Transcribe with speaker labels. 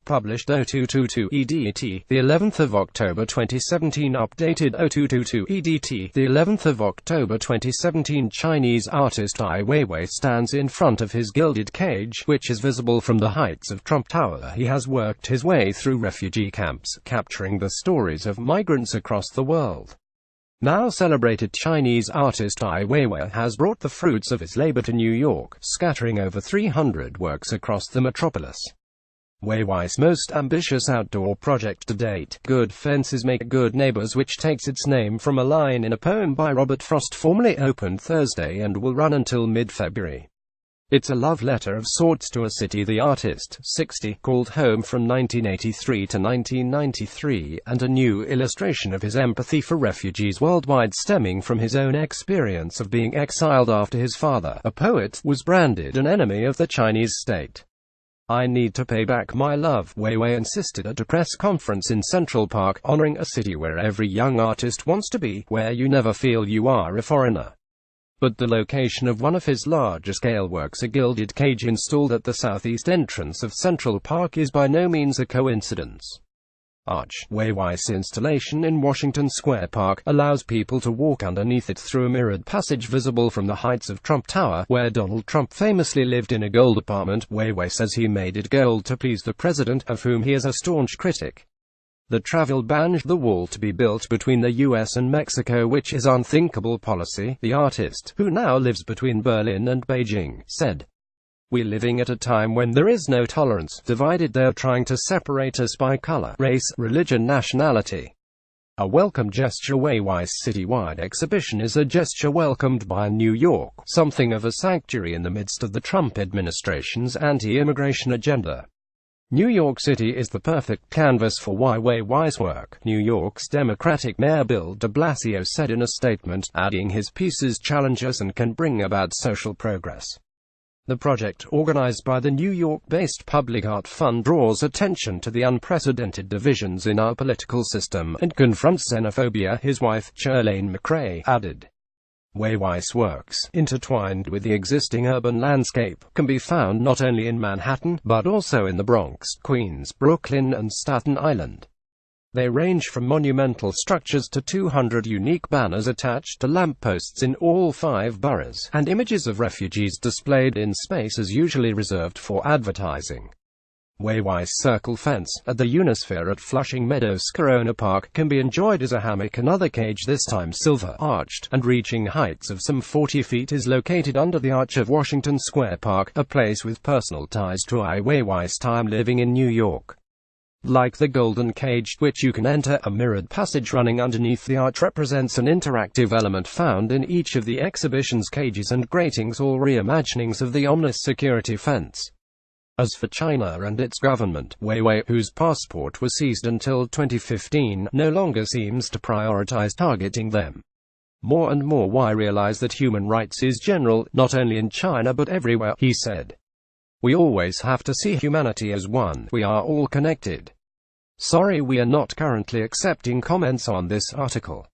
Speaker 1: Published 0222 EDT, the 11th of October 2017. Updated 0222 EDT, the 11th of October 2017. Chinese artist Ai Weiwei stands in front of his gilded cage, which is visible from the heights of Trump Tower. He has worked his way through refugee camps, capturing the stories of migrants across the world. Now celebrated Chinese artist Ai Weiwei has brought the fruits of his labor to New York, scattering over 300 works across the metropolis. Weiwei's most ambitious outdoor project to date, Good Fences Make Good Neighbors, which takes its name from a line in a poem by Robert Frost, formally opened Thursday and will run until mid-February. It's a love letter of sorts to a city the artist, 60, called home from 1983 to 1993, and a new illustration of his empathy for refugees worldwide stemming from his own experience of being exiled after his father, a poet, was branded an enemy of the Chinese state. "I need to pay back my love," Weiwei insisted at a press conference in Central Park, honoring a city where every young artist wants to be, where you never feel you are a foreigner. But the location of one of his larger-scale works, a gilded cage installed at the southeast entrance of Central Park, is by no means a coincidence. Weiwei's installation in Washington Square Park allows people to walk underneath it through a mirrored passage visible from the heights of Trump Tower, where Donald Trump famously lived in a gold apartment. Weiwei says he made it gold to please the president, of whom he is a staunch critic. The travel ban, the wall to be built between the US and Mexico, which is unthinkable policy, the artist, who now lives between Berlin and Beijing, said. "We're living at a time when there is no tolerance. Divided, they're trying to separate us by color, race, religion, nationality. A welcome gesture." Weiwei's citywide exhibition is a gesture welcomed by New York, something of a sanctuary in the midst of the Trump administration's anti-immigration agenda. New York City is the perfect canvas for Ai Weiwei's work, New York's Democratic Mayor Bill de Blasio said in a statement, adding his pieces challenge us and can bring about social progress. The project, organized by the New York-based Public Art Fund, draws attention to the unprecedented divisions in our political system and confronts xenophobia, his wife, Chirlane McRae, added. Weiwei's works, intertwined with the existing urban landscape, can be found not only in Manhattan, but also in the Bronx, Queens, Brooklyn, and Staten Island. They range from monumental structures to 200 unique banners attached to lampposts in all 5 boroughs, and images of refugees displayed in spaces usually reserved for advertising. Weiwei's circle fence, at the Unisphere at Flushing Meadows Corona Park, can be enjoyed as a hammock. Another cage, this time silver, arched, and reaching heights of some 40 feet, is located under the arch of Washington Square Park, a place with personal ties to Ai Weiwei's time living in New York. Like the Golden Cage, which you can enter, a mirrored passage running underneath the arch represents an interactive element found in each of the exhibition's cages and gratings, all reimaginings of the ominous security fence. As for China and its government, Weiwei, whose passport was seized until 2015, no longer seems to prioritize targeting them. "More and more I realize that human rights is general, not only in China but everywhere," he said. "We always have to see humanity as one. We are all connected." Sorry, we are not currently accepting comments on this article.